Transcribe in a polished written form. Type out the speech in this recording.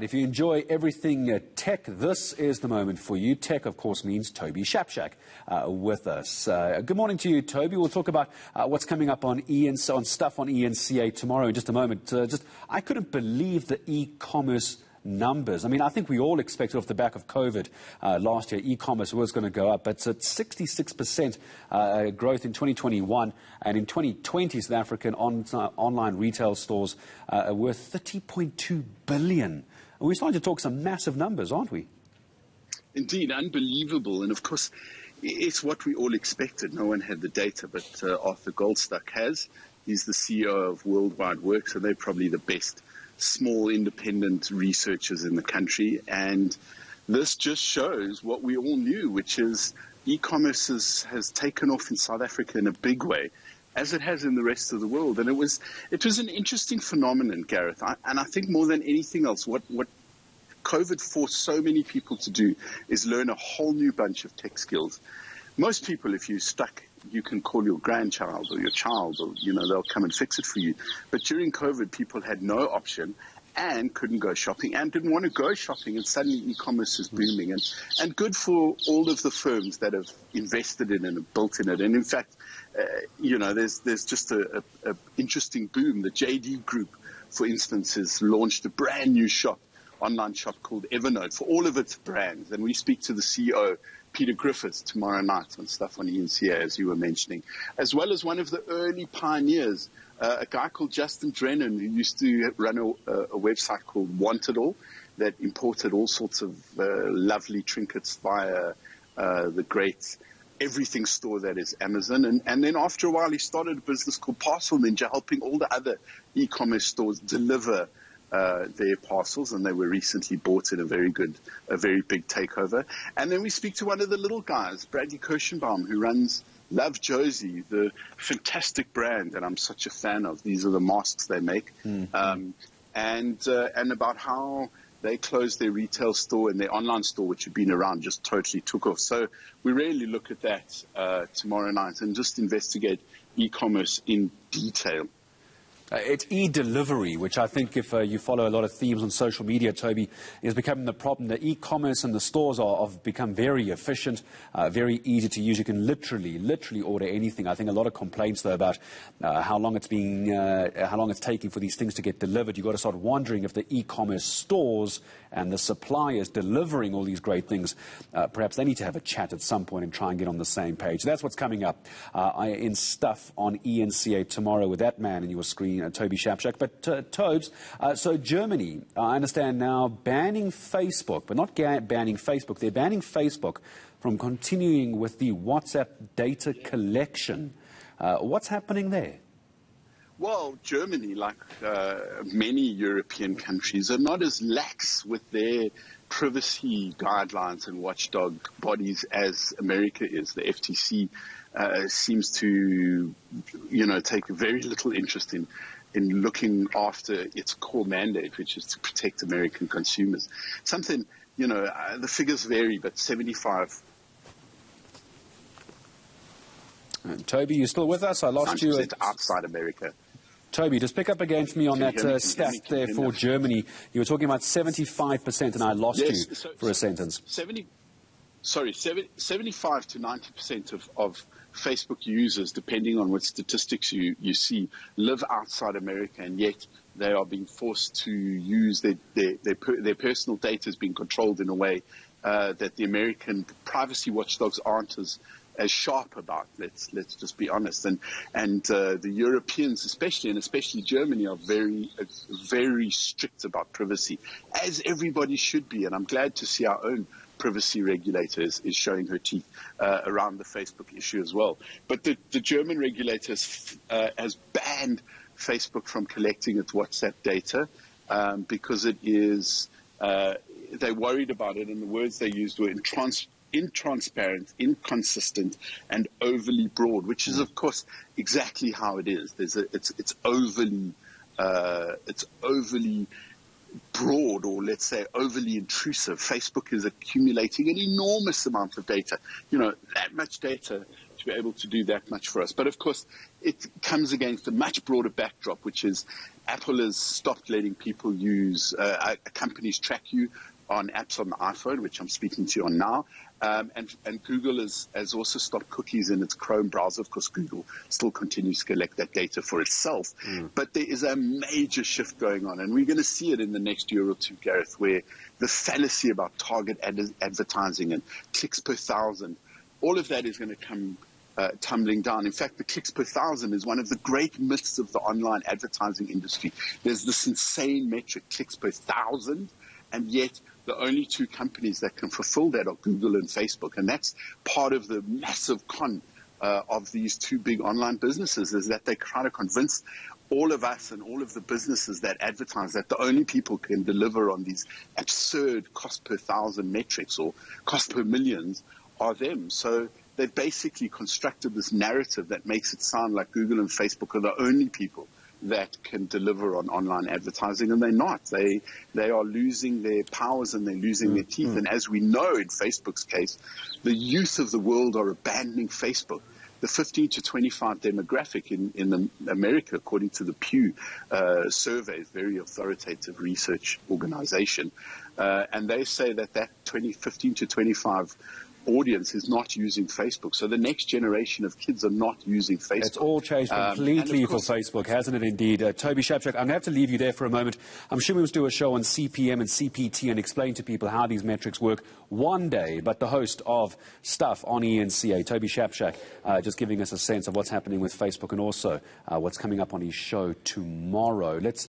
If you enjoy everything tech, this is the moment for you. Tech, of course, means Toby Shapshak with us. Good morning to you, Toby. We'll talk about what's coming up on stuff on eNCA tomorrow in just a moment. I couldn't believe the e-commerce numbers. I mean, I think we all expected off the back of COVID last year, e-commerce was going to go up, but it's at 66% growth in 2021, and in 2020, South African online retail stores are worth 30.2 billion. We're starting to talk some massive numbers, aren't we? Indeed, unbelievable. And of course, it's what we all expected. No one had the data, but Arthur Goldstuck has. He's the CEO of Worldwide Works, and they're probably the best small independent researchers in the country. And this just shows what we all knew, which is e-commerce has taken off in South Africa in a big way, as it has in the rest of the world. And it was an interesting phenomenon, Gareth. And I think more than anything else, what COVID forced so many people to do is learn a whole new bunch of tech skills. Most people, if you're stuck, you can call your grandchild or your child, or, they'll come and fix it for you. But during COVID, people had no option and couldn't go shopping and didn't want to go shopping. And suddenly e-commerce is booming. And good for all of the firms that have invested in it and built in it. And in fact, there's just a interesting boom. The JD Group, for instance, has launched a brand new online shop called Evernote for all of its brands. And we speak to the CEO, Peter Griffiths, tomorrow night on stuff on eNCA, as you were mentioning, as well as one of the early pioneers, a guy called Justin Drennan, who used to run a website called Want It All that imported all sorts of lovely trinkets via the great everything store that is Amazon. And then after a while, he started a business called Parcel Ninja, helping all the other e-commerce stores deliver their parcels, and they were recently bought in a very big takeover. And then we speak to one of the little guys, Bradley Kirschenbaum, who runs Love Josie, the fantastic brand that I'm such a fan of. These are the masks they make, and about how they closed their retail store and their online store, which had been around, just totally took off. So we really look at that tomorrow night and just investigate e-commerce in detail. It's e-delivery, which I think, if you follow a lot of themes on social media, Toby, is becoming the problem. The e-commerce and the stores have become very efficient, very easy to use. You can literally order anything. I think a lot of complaints, though, about how long it's taking for these things to get delivered. You've got to start wondering if the e-commerce stores and the suppliers delivering all these great things, perhaps they need to have a chat at some point and try and get on the same page. That's what's coming up in stuff on eNCA tomorrow with that man in your screen, Toby Shapshak. But Tobes, so Germany, I understand now, banning Facebook, but not banning Facebook. They're banning Facebook from continuing with the WhatsApp data collection. What's happening there? Well, Germany, like many European countries, are not as lax with their privacy guidelines and watchdog bodies as America is. The FTC seems to, take very little interest in looking after its core mandate, which is to protect American consumers. Something, the figures vary, but 75. Toby, you still with us? I lost you. Outside America. Toby, just pick up again for me on that stat there for Germany. You were talking about 75%, and I lost you for a sentence. 75 to 90% of Facebook users, depending on what statistics you see, live outside America, and yet they are being forced to use their personal data is being controlled in a way that the American privacy watchdogs aren't as sharp about. Let's just be honest. And the Europeans, especially Germany, are very strict about privacy, as everybody should be. And I'm glad to see our own privacy regulator is showing her teeth around the Facebook issue as well. But the German regulator has banned Facebook from collecting its WhatsApp data because it is they're worried about it, and the words they used were intransparent, inconsistent, and overly broad, which is, of course, exactly how it is. It's overly broad or, let's say, overly intrusive. Facebook is accumulating an enormous amount of data, that much data to be able to do that much for us. But of course, it comes against a much broader backdrop, which is Apple has stopped letting people use, companies track you on apps on the iPhone, which I'm speaking to you on now. And Google has also stopped cookies in its Chrome browser. Of course, Google still continues to collect that data for itself. But there is a major shift going on, and we're going to see it in the next year or two, Gareth, where the fallacy about target advertising and clicks per thousand, all of that is going to come tumbling down. In fact, the clicks per thousand is one of the great myths of the online advertising industry. There's this insane metric, clicks per thousand, and yet the only two companies that can fulfill that are Google and Facebook. And that's part of the massive con of these two big online businesses, is that they try to convince all of us and all of the businesses that advertise that the only people who can deliver on these absurd cost per thousand metrics or cost per millions are them. So they've basically constructed this narrative that makes it sound like Google and Facebook are the only people that can deliver on online advertising, and they're not. They are losing their powers and they're losing their teeth. And as we know in Facebook's case, the youth of the world are abandoning Facebook. The 15 to 25 demographic in America, according to the Pew survey, very authoritative research organization, and they say that 15 to 25 audience is not using Facebook. So the next generation of kids are not using Facebook. It's all changed completely for Facebook, hasn't it indeed? Toby Shapchak, I'm going to have to leave you there for a moment. I'm sure we must do a show on CPM and CPT and explain to people how these metrics work one day, but the host of Stuff on eNCA, Toby Shapchak, just giving us a sense of what's happening with Facebook and also what's coming up on his show tomorrow.